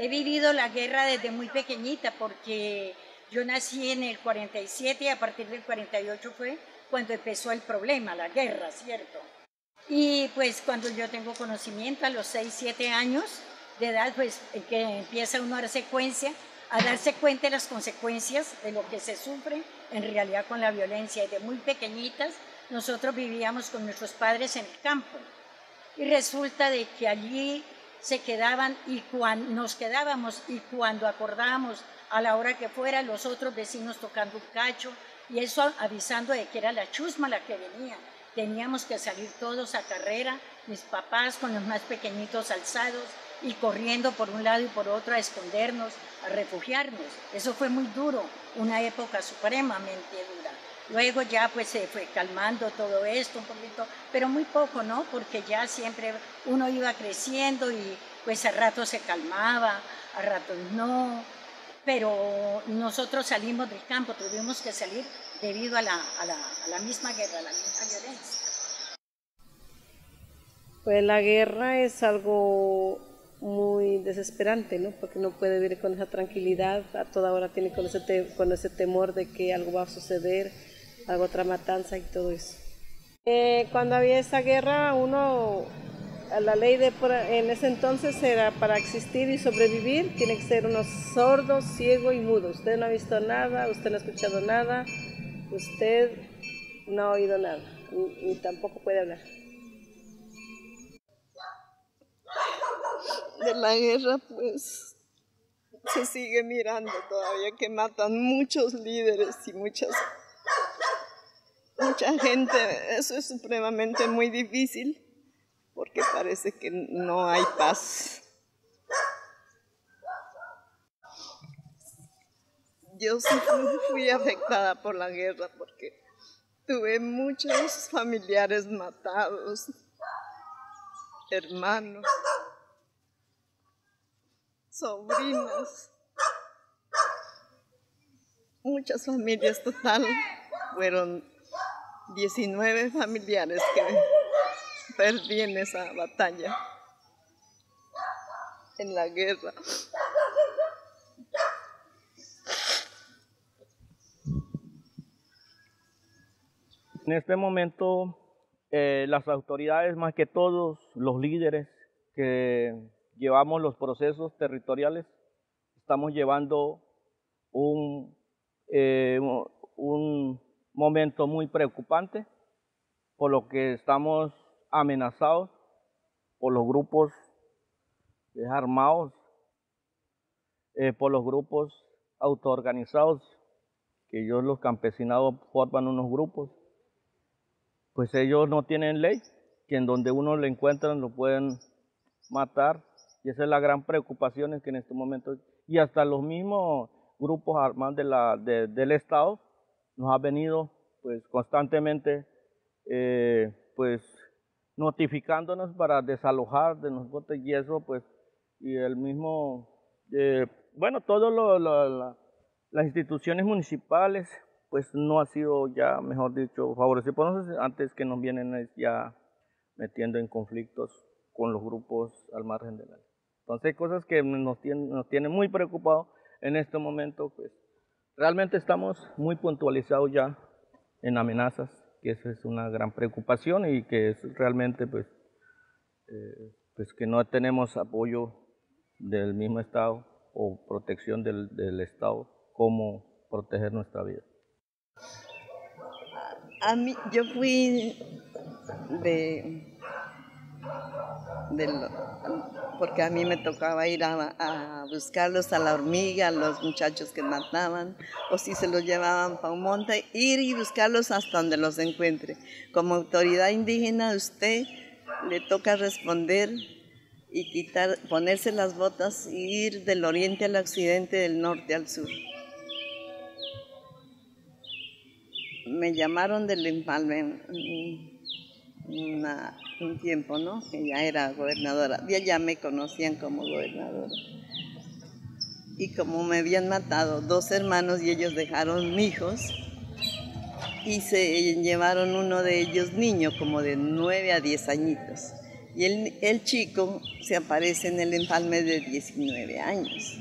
vivido la guerra desde muy pequeñita porque yo nací en el 47 y a partir del 48 fue cuando empezó el problema, la guerra, ¿cierto? Y pues cuando yo tengo conocimiento a los 6, 7 años de edad, pues que empieza uno a darse cuenta de las consecuencias de lo que se sufre en realidad con la violencia. Y de muy pequeñitas nosotros vivíamos con nuestros padres en el campo y resulta de que allí se quedaban y nos quedábamos y cuando acordábamos a la hora que fuera los otros vecinos tocando un cacho y eso avisando de que era la chusma la que venía. Teníamos que salir todos a carrera, mis papás con los más pequeñitos alzados y corriendo por un lado y por otro a escondernos, a refugiarnos. Eso fue muy duro, una época supremamente dura. Luego ya pues se fue calmando todo esto un poquito, pero muy poco, ¿no? Porque ya siempre uno iba creciendo y pues a ratos se calmaba, a ratos no. Pero nosotros salimos del campo, tuvimos que salir debido a la misma guerra, a la misma violencia. Pues la guerra es algo muy desesperante, ¿no? Porque no puede vivir con esa tranquilidad, a toda hora tiene con ese temor de que algo va a suceder, algo, otra matanza y todo eso. Cuando había esa guerra, la ley en ese entonces era para existir y sobrevivir, tiene que ser uno sordo, ciego y mudo. Usted no ha visto nada, usted no ha escuchado nada, usted no ha oído nada, ni tampoco puede hablar. De la guerra, pues, se sigue mirando todavía que matan muchos líderes y mucha gente. Eso es supremamente muy difícil porque parece que no hay paz. Yo sí fui afectada por la guerra porque tuve muchos familiares matados, hermanos, sobrinas, muchas familias total, fueron 19 familiares que perdí en esa batalla, en la guerra. En este momento, las autoridades, más que todos los líderes que llevamos los procesos territoriales, estamos llevando un momento muy preocupante, por lo que estamos amenazados por los grupos armados, por los grupos autoorganizados, que ellos los campesinados forman unos grupos. Pues ellos no tienen ley, que en donde uno lo encuentran lo pueden matar, y esa es la gran preocupación en que en este momento, y hasta los mismos grupos armados del Estado nos ha venido pues constantemente pues notificándonos para desalojar de nosotros, y eso pues, y el mismo, bueno, todas las instituciones municipales pues no ha sido ya, mejor dicho, favorecido por nosotros, antes que nos vienen ya metiendo en conflictos con los grupos al margen de la ley. Entonces hay cosas que nos tienen muy preocupados en este momento, pues realmente estamos muy puntualizados ya en amenazas, que eso es una gran preocupación y que es realmente pues que no tenemos apoyo del mismo Estado o protección del Estado, cómo proteger nuestra vida. Yo fui porque a mí me tocaba ir a buscarlos a la hormiga, a los muchachos que mataban, o si se los llevaban para un monte, ir y buscarlos hasta donde los encuentre. Como autoridad indígena, a usted le toca responder y ponerse las botas y ir del oriente al occidente, del norte al sur. Me llamaron del Empalme un tiempo, ¿no? Que ya era gobernadora. Ya me conocían como gobernadora. Y como me habían matado 2 hermanos y ellos dejaron hijos, y se llevaron uno de ellos niño, como de 9 a 10 añitos. Y el chico se aparece en el empalme de 19 años.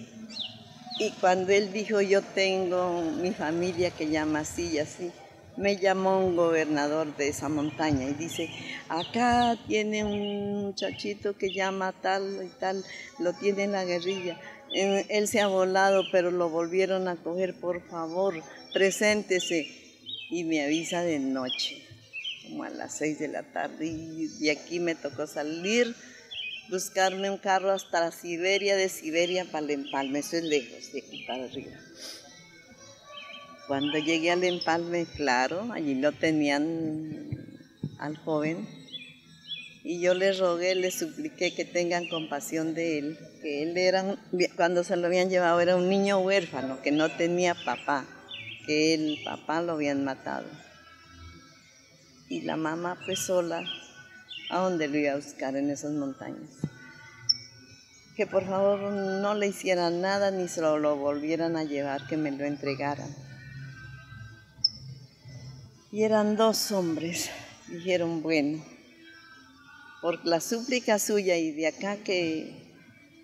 Y cuando él dijo, yo tengo mi familia que llama así y así, me llamó un gobernador de esa montaña y dice, acá tiene un muchachito que llama tal y tal, lo tiene en la guerrilla. Él se ha volado, pero lo volvieron a coger, por favor, preséntese. Y me avisa de noche, como a las 6 de la tarde, y de aquí me tocó salir, buscarme un carro hasta Siberia, de Siberia para el empalme, eso es lejos, de aquí para arriba. Cuando llegué al empalme, claro, allí lo tenían al joven, y yo le rogué, le supliqué que tengan compasión de él, que él era, cuando se lo habían llevado, era un niño huérfano, que no tenía papá, que el papá lo habían matado. Y la mamá pues sola, ¿a dónde lo iba a buscar en esas montañas? Que por favor no le hicieran nada ni se lo volvieran a llevar, que me lo entregaran. Y eran 2 hombres, dijeron, bueno, por la súplica suya y de acá que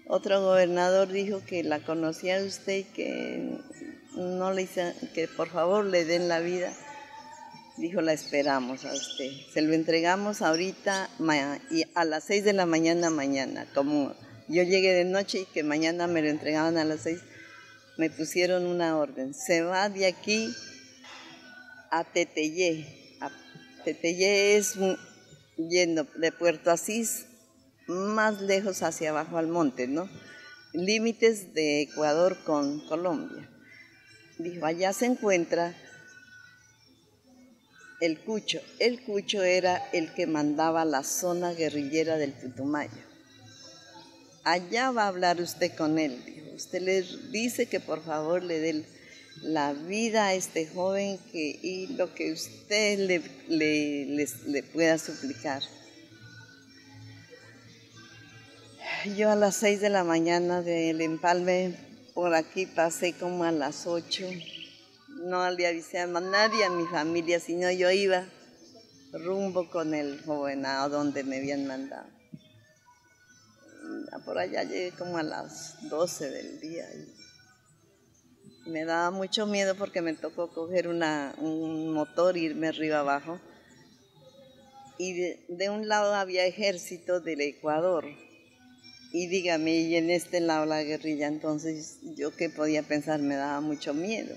otro gobernador dijo que la conocía a usted y que, no le hice, que por favor le den la vida, dijo, la esperamos a usted. Se lo entregamos ahorita y a las 6 de la mañana, como yo llegué de noche y que mañana me lo entregaban a las 6, me pusieron una orden. Se va de aquí a Teteyé. Teteyé es yendo de Puerto Asís más lejos hacia abajo al monte, ¿no? Límites de Ecuador con Colombia. Dijo, allá se encuentra el Cucho. El Cucho era el que mandaba la zona guerrillera del Putumayo. Allá va a hablar usted con él, dijo. Usted le dice que por favor le dé la vida a este joven y lo que usted le pueda suplicar. Yo a las 6 de la mañana del empalme, por aquí pasé como a las 8. No le avisé a nadie, a mi familia, sino yo iba rumbo con el joven a donde me habían mandado. Por allá llegué como a las 12 del día. Y me daba mucho miedo porque me tocó coger un motor e irme arriba abajo. Y de un lado había ejército del Ecuador. Y dígame, y en este lado la guerrilla, entonces yo qué podía pensar, me daba mucho miedo.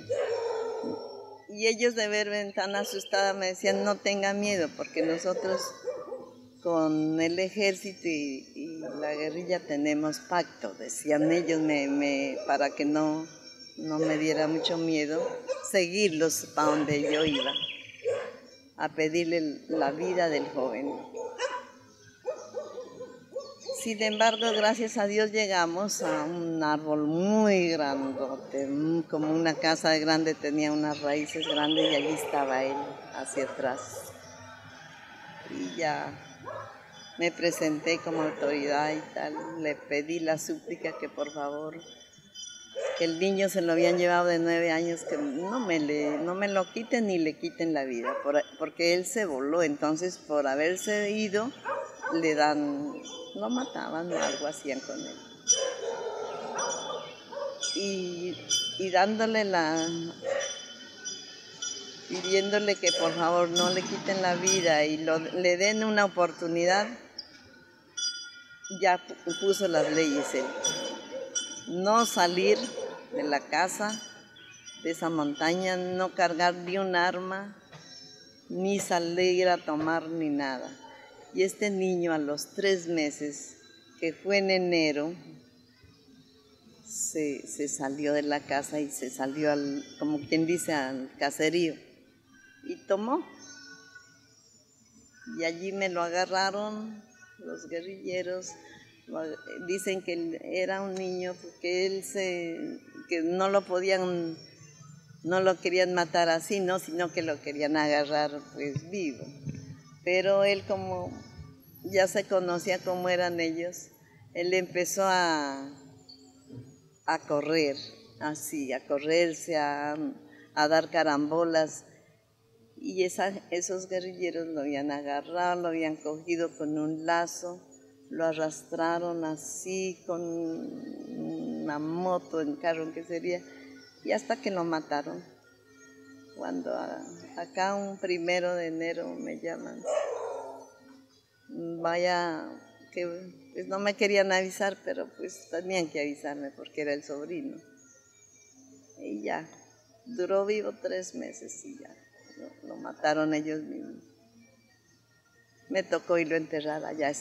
Y ellos de verme tan asustada me decían, no tenga miedo, porque nosotros con el ejército y la guerrilla tenemos pacto, decían ellos, para que no me diera mucho miedo, seguirlos para donde yo iba, a pedirle la vida del joven. Sin embargo, gracias a Dios llegamos a un árbol muy grandote, como una casa grande, tenía unas raíces grandes y allí estaba él, hacia atrás. Y ya me presenté como autoridad y tal, le pedí la súplica que por favor, que el niño se lo habían llevado de 9 años, que no me lo quiten ni le quiten la vida, porque él se voló, entonces por haberse ido, lo mataban o algo hacían con él. Y dándole pidiéndole que por favor no le quiten la vida y le den una oportunidad, ya puso las leyes él. No salir de la casa, de esa montaña, no cargar ni un arma, ni salir a tomar ni nada. Y este niño a los 3 meses, que fue en enero, se salió de la casa y se salió como quien dice, al caserío. Y tomó. Y allí me lo agarraron los guerrilleros. Dicen que él era un niño porque que no lo querían matar así, ¿no? Sino que lo querían agarrar pues vivo. Pero él, como ya se conocía cómo eran ellos, él empezó a correr, así, a correrse, a dar carambolas. Y esos guerrilleros lo habían agarrado, lo habían cogido con un lazo, lo arrastraron así con una moto en carro que sería, y hasta que lo mataron. Cuando acá un 1 de enero me llaman, vaya, que pues no me querían avisar, pero pues tenían que avisarme porque era el sobrino. Y ya, duró vivo 3 meses y ya, lo mataron ellos mismos. Me tocó irlo a enterrar allá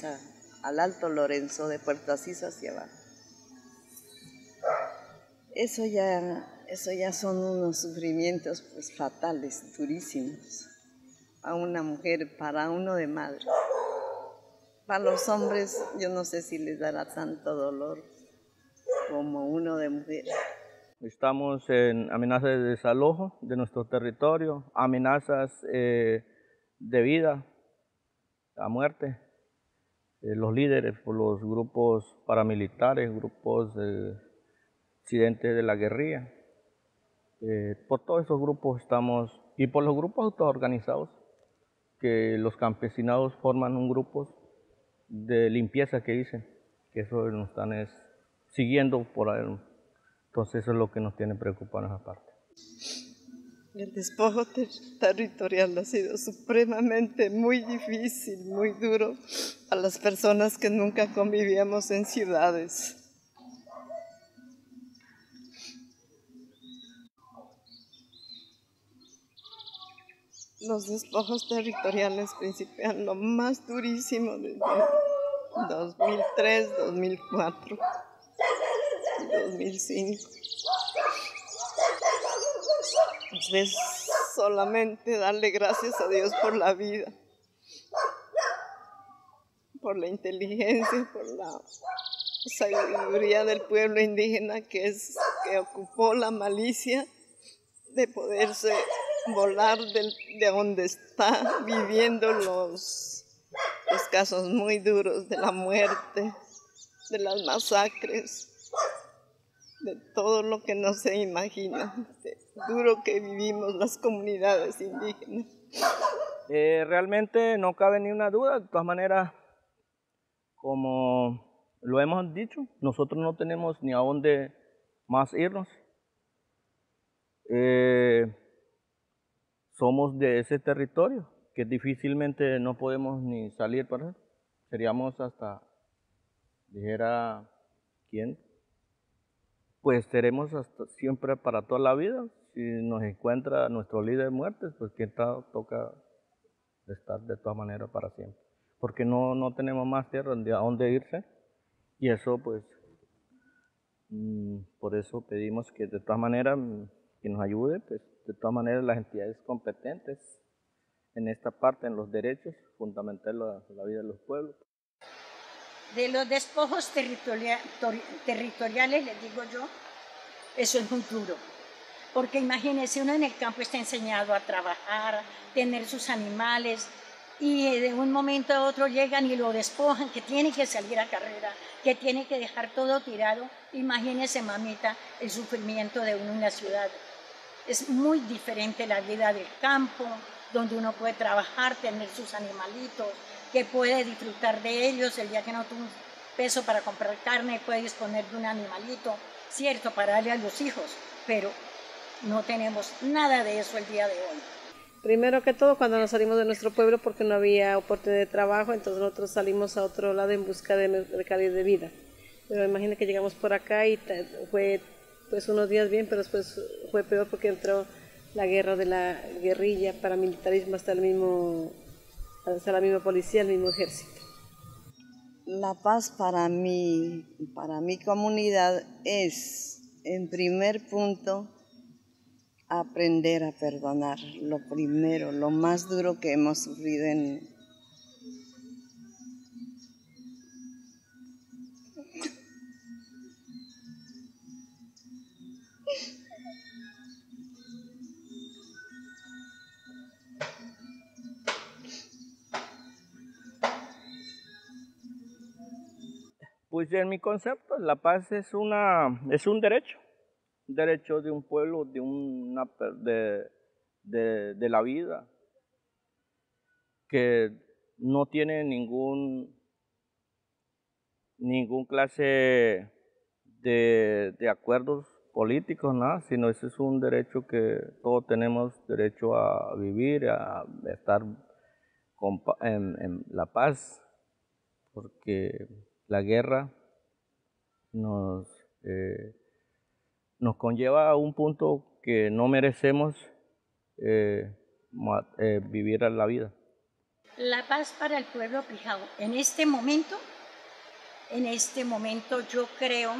al Alto Lorenzo, de Puerto Asís hacia abajo. Eso ya son unos sufrimientos pues fatales, durísimos, a una mujer, para uno de madre. Para los hombres yo no sé si les dará tanto dolor como uno de mujer. Estamos en amenazas de desalojo de nuestro territorio, amenazas de vida, a muerte. Los líderes por los grupos paramilitares, grupos disidentes de la guerrilla. Por todos esos grupos estamos, y por los grupos autoorganizados, que los campesinados forman un grupo de limpieza que dicen, que eso nos están siguiendo por ahí. Entonces eso es lo que nos tiene preocupados aparte. El despojo territorial ha sido supremamente muy difícil, muy duro a las personas que nunca convivíamos en ciudades. Los despojos territoriales principian lo más durísimo desde 2003, 2004 y 2005. Es solamente darle gracias a Dios por la vida, por la inteligencia, por la sabiduría del pueblo indígena que ocupó la malicia de poderse volar de donde está viviendo los casos muy duros de la muerte, de las masacres, de todo lo que no se imagina, de duro que vivimos las comunidades indígenas. Realmente no cabe ni una duda, de todas maneras, como lo hemos dicho, nosotros no tenemos ni a dónde más irnos. Somos de ese territorio que difícilmente no podemos ni salir para él. Seríamos hasta, dijera, ¿quién? Pues seremos hasta siempre para toda la vida. Si nos encuentra nuestro líder muerto, pues quien toca estar de todas maneras para siempre. Porque no tenemos más tierra a dónde irse. Y eso pues, por eso pedimos que de todas maneras, que nos ayude, pues de todas maneras las entidades competentes en esta parte, en los derechos fundamentales de la vida de los pueblos. De los despojos territoriales, les digo yo, eso es muy duro. Porque imagínense, uno en el campo está enseñado a trabajar, tener sus animales, y de un momento a otro llegan y lo despojan, que tiene que salir a carrera, que tiene que dejar todo tirado. Imagínense, mamita, el sufrimiento de uno en la ciudad. Es muy diferente la vida del campo, donde uno puede trabajar, tener sus animalitos, que puede disfrutar de ellos. El día que no tuvo un peso para comprar carne, puede disponer de un animalito, cierto, para darle a los hijos, pero no tenemos nada de eso el día de hoy. Primero que todo, cuando nos salimos de nuestro pueblo, porque no había oportunidad de trabajo, entonces nosotros salimos a otro lado en busca de calidad de vida. Pero imagina que llegamos por acá y fue pues unos días bien, pero después fue peor porque entró la guerra de la guerrilla, paramilitarismo, hasta la misma policía, el mismo ejército. La paz para mi comunidad es, en primer punto, aprender a perdonar. Lo primero, lo más duro que hemos sufrido Pues en mi concepto, la paz es un derecho de un pueblo, de la vida, que no tiene ningún clase de acuerdos políticos, nada, sino ese es un derecho que todos tenemos derecho a vivir, a estar en la paz, porque la guerra nos, nos conlleva a un punto que no merecemos vivir a la vida. La paz para el pueblo pijao. En este momento yo creo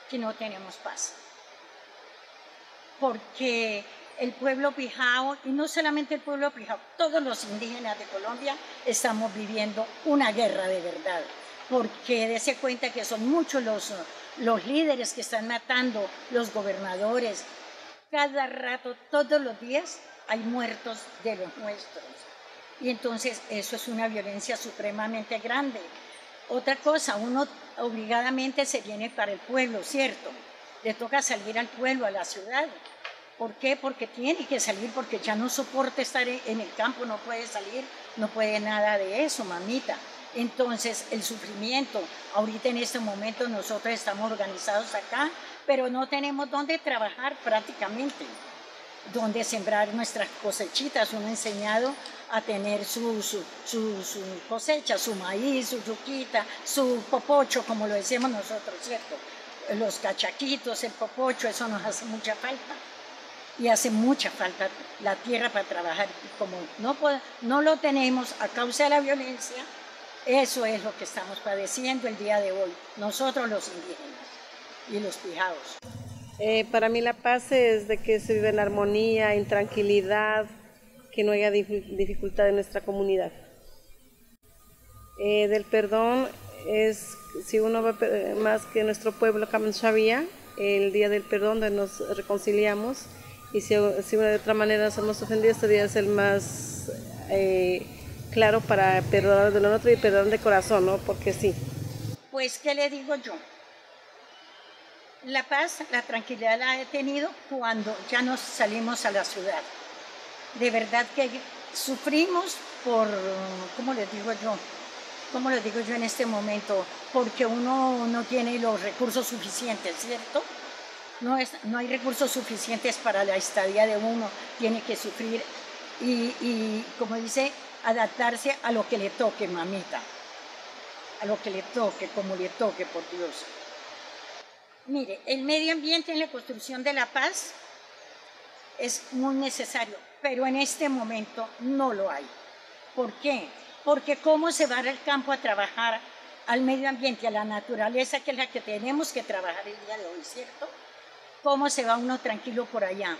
que no tenemos paz. Porque el pueblo pijao, y no solamente el pueblo pijao, todos los indígenas de Colombia estamos viviendo una guerra de verdad. Porque dése cuenta que son muchos los líderes que están matando, los gobernadores. Cada rato, todos los días, hay muertos de los nuestros. Y entonces eso es una violencia supremamente grande. Otra cosa, uno obligadamente se viene para el pueblo, ¿cierto? Le toca salir al pueblo, a la ciudad. ¿Por qué? Porque tiene que salir, porque ya no soporta estar en el campo, no puede salir, no puede nada de eso, mamita. Entonces, el sufrimiento, ahorita en este momento nosotros estamos organizados acá, pero no tenemos dónde trabajar prácticamente, dónde sembrar nuestras cosechitas. Uno ha enseñado a tener su cosecha, su maíz, su yuquita, su popocho, como lo decimos nosotros, ¿cierto? Los cachaquitos, el popocho, eso nos hace mucha falta. Y hace mucha falta la tierra para trabajar. Y como no lo tenemos a causa de la violencia, eso es lo que estamos padeciendo el día de hoy, nosotros los indígenas y los pijaos. Para mí la paz es de que se vive en armonía, en tranquilidad, que no haya dificultad en nuestra comunidad. Del perdón es, si uno ve más que nuestro pueblo Kamanshabía, el día del perdón donde nos reconciliamos, y si de otra manera nos hemos ofendido, este día es el más claro para perdonar de lo otro y perdonar de corazón, ¿no? Porque sí. Pues, ¿qué le digo yo? La paz, la tranquilidad la he tenido cuando ya nos salimos a la ciudad. De verdad que sufrimos por, ¿cómo les digo yo en este momento? Porque uno no tiene los recursos suficientes, ¿cierto? No hay recursos suficientes para la estadía de uno, tiene que sufrir y como dice, adaptarse a lo que le toque, mamita, a lo que le toque, como le toque, por Dios. Mire, el medio ambiente en la construcción de la paz es muy necesario, pero en este momento no lo hay. ¿Por qué? Porque ¿cómo se va al campo a trabajar al medio ambiente, a la naturaleza, que es la que tenemos que trabajar el día de hoy, ¿cierto? ¿Cómo se va uno tranquilo por allá?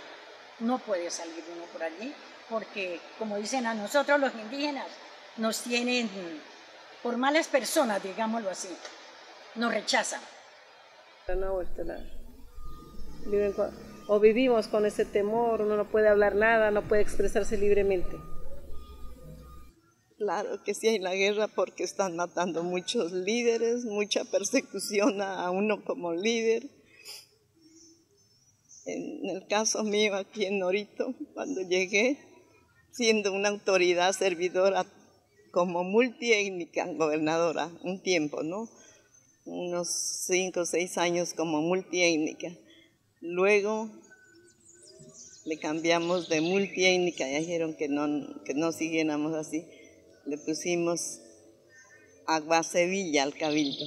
No puede salir uno por allí, porque, como dicen a nosotros los indígenas, nos tienen por malas personas, digámoslo así, nos rechazan. Vivimos con ese temor, uno no puede hablar nada, no puede expresarse libremente. Claro que sí hay la guerra porque están matando muchos líderes, mucha persecución a uno como líder. En el caso mío aquí en Norito, cuando llegué, siendo una autoridad servidora como multiétnica, gobernadora, un tiempo, ¿no? Unos 5 o 6 años como multiétnica. Luego le cambiamos de multiétnica, ya dijeron que no siguiéramos así. Le pusimos Aguasevilla al cabildo.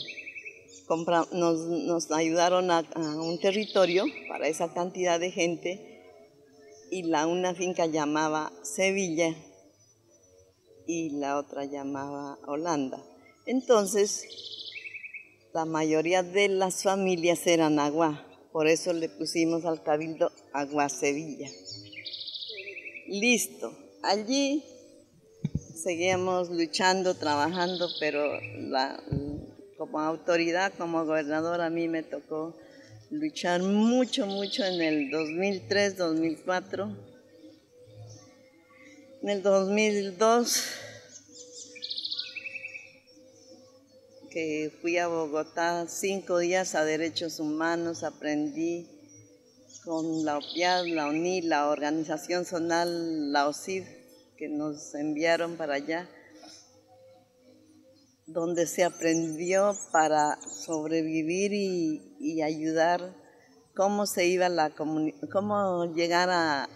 Nos ayudaron a un territorio para esa cantidad de gente y una finca llamaba Sevilla y la otra llamaba Holanda. Entonces, la mayoría de las familias eran Agua, por eso le pusimos al cabildo Aguasevilla. Listo, allí seguíamos luchando, trabajando, pero como autoridad, como gobernadora, a mí me tocó luchar mucho en el 2003, 2004. En el 2002, que fui a Bogotá 5 días a Derechos Humanos, aprendí con la OPIAD, la ONI, la Organización Zonal, la OCID, que nos enviaron para allá. donde se aprendió para sobrevivir y ayudar, cómo se iba cómo llegar a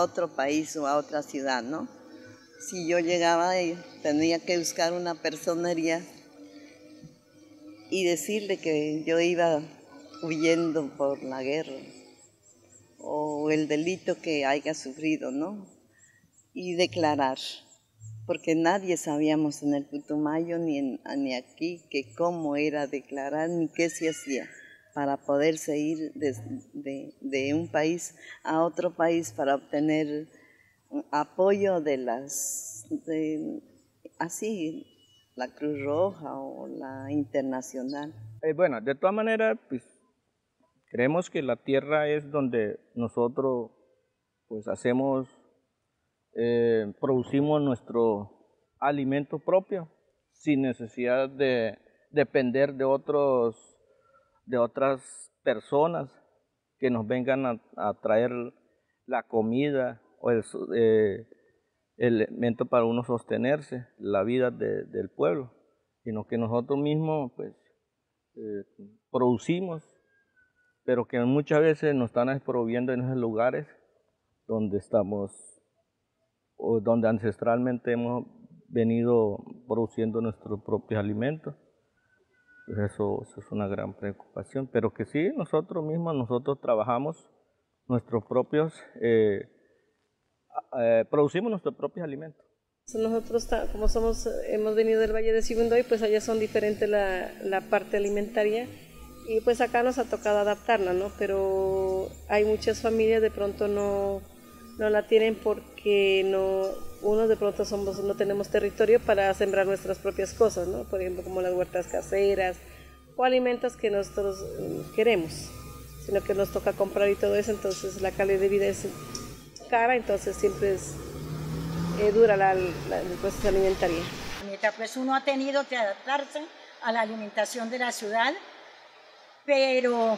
otro país o a otra ciudad, ¿no? Si yo llegaba y tenía que buscar una personería y decirle que yo iba huyendo por la guerra o el delito que haya sufrido, ¿no? Y declarar, porque nadie sabíamos en el Putumayo ni aquí que cómo era declarar ni qué se hacía para poderse ir de un país a otro país para obtener apoyo así, la Cruz Roja o la Internacional. Bueno, de todas maneras, pues creemos que la tierra es donde nosotros pues producimos nuestro alimento propio sin necesidad de depender de otras personas que nos vengan a traer la comida o el elemento para uno sostenerse, la vida del pueblo, sino que nosotros mismos pues producimos, pero que muchas veces nos están desproviendo en esos lugares donde estamos o donde ancestralmente hemos venido produciendo nuestros propios alimentos. Pues eso es una gran preocupación, pero que sí, nosotros trabajamos nuestros propios, producimos nuestros propios alimentos. Nosotros, como hemos venido del Valle de Sibundoy, pues allá son diferentes la parte alimentaria y pues acá nos ha tocado adaptarla, ¿no? Pero hay muchas familias de pronto no la tienen porque uno de pronto no tenemos territorio para sembrar nuestras propias cosas, ¿no? Por ejemplo, como las huertas caseras o alimentos que nosotros queremos, sino que nos toca comprar y todo eso, entonces la calidad de vida es cara, entonces siempre es dura la proceso alimentaria. Pues uno ha tenido que adaptarse a la alimentación de la ciudad, pero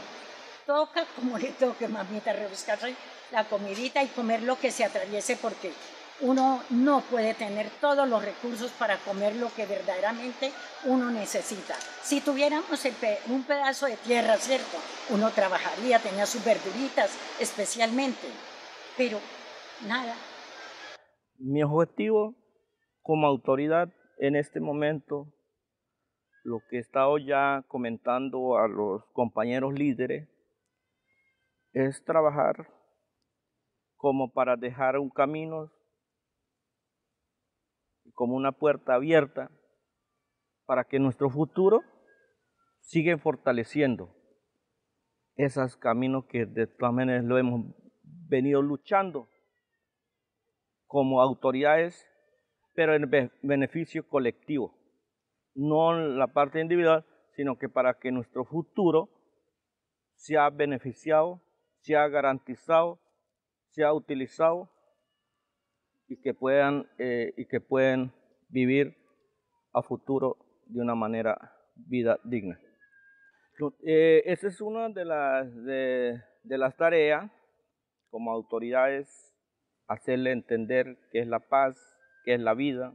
toca como le toque, mamita, rebuscarse la comidita y comer lo que se atraviese, porque uno no puede tener todos los recursos para comer lo que verdaderamente uno necesita. Si tuviéramos un pedazo de tierra, ¿cierto? Uno trabajaría, tenía sus verduritas especialmente, pero nada. Mi objetivo como autoridad en este momento, lo que he estado ya comentando a los compañeros líderes, es trabajar como para dejar un camino, como una puerta abierta, para que nuestro futuro siga fortaleciendo esos caminos que de todas maneras lo hemos venido luchando como autoridades, pero en beneficio colectivo, no en la parte individual, sino que para que nuestro futuro sea beneficiado, sea garantizado, sea utilizado y que puedan vivir a futuro de una vida digna. Esa es una de las tareas como autoridades, hacerle entender qué es la paz, qué es la vida,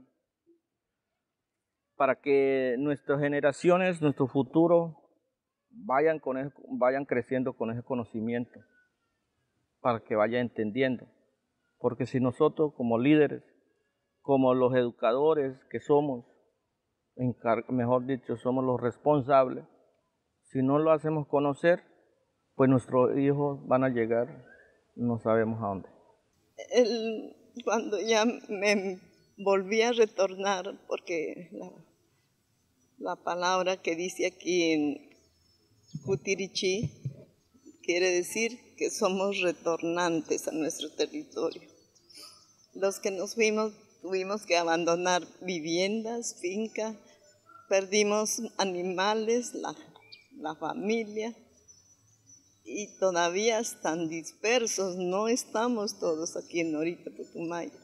para que nuestras generaciones, nuestro futuro, vayan creciendo con ese conocimiento, para que vayan entendiendo. Porque si nosotros como líderes, como los educadores que somos, mejor dicho, somos los responsables, si no lo hacemos conocer, pues nuestros hijos van a llegar, no sabemos a dónde. Cuando ya me volví a retornar, porque la palabra que dice aquí en Cutirichí quiere decir que somos retornantes a nuestro territorio. Los que nos fuimos tuvimos que abandonar viviendas, fincas, perdimos animales, la familia, y todavía están dispersos, no estamos todos aquí en Norita, Putumayo.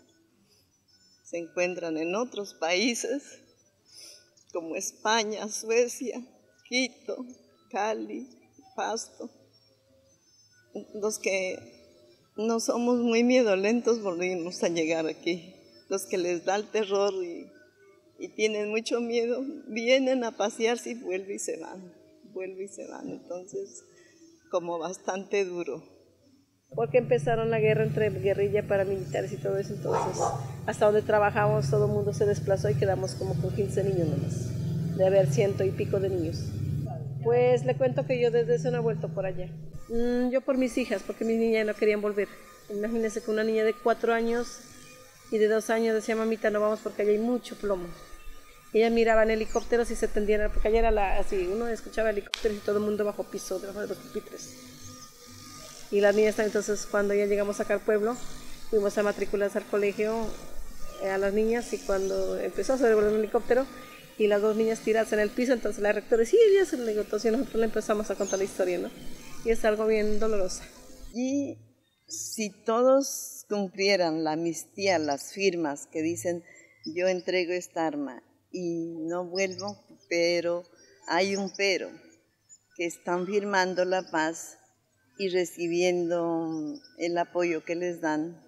Se encuentran en otros países como España, Suecia, Quito, Cali, Pasto. Los que no somos muy miedolentos volvimos a llegar aquí. Los que les da el terror y tienen mucho miedo, vienen a pasearse y vuelven y se van, entonces como bastante duro. Porque empezaron la guerra entre guerrilla, paramilitares y todo eso, entonces hasta donde trabajamos todo el mundo se desplazó y quedamos como con 15 niños nomás, de haber 100 y pico de niños. Pues le cuento que yo desde eso no he vuelto por allá. Yo por mis hijas, porque mis niñas no querían volver. Imagínense que una niña de 4 años y de 2 años decía, mamita, no vamos porque allá hay mucho plomo. Ellas miraban helicópteros y se tendían, porque allá era así, uno escuchaba helicópteros y todo el mundo bajo piso, debajo de los pupitres. Y las niñas también, entonces cuando ya llegamos acá al pueblo, fuimos a matricularse al colegio a las niñas y cuando empezó a sobrevolar un helicóptero y las 2 niñas tiradas en el piso, entonces la rectora decía, sí, ellas, entonces nosotros le empezamos a contar la historia, ¿no? Y es algo bien doloroso. Y si todos cumplieran la amnistía, las firmas que dicen, yo entrego esta arma y no vuelvo, pero hay un pero, que están firmando la paz y recibiendo el apoyo que les dan,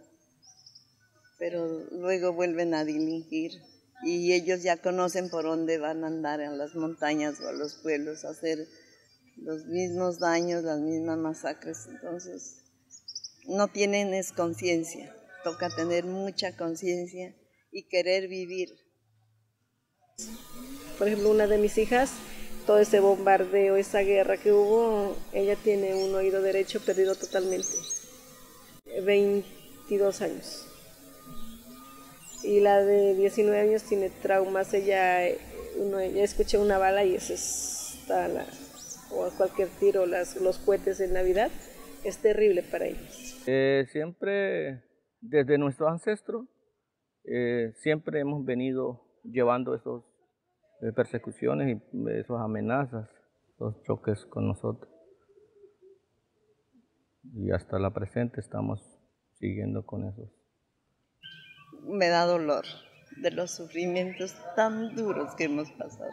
pero luego vuelven a delinquir y ellos ya conocen por dónde van a andar en las montañas o a los pueblos a hacer los mismos daños, las mismas masacres, entonces no tienen conciencia, toca tener mucha conciencia y querer vivir. Por ejemplo, una de mis hijas, todo ese bombardeo, esa guerra que hubo, ella tiene un oído derecho perdido totalmente, 22 años. Y la de 19 años tiene traumas, ella escucha una bala y eso está o cualquier tiro, los cohetes en Navidad, es terrible para ellos. Siempre, desde nuestros ancestros, siempre hemos venido llevando esos persecuciones y esas amenazas, esos choques con nosotros. Y hasta la presente estamos siguiendo con esos. Me da dolor de los sufrimientos tan duros que hemos pasado.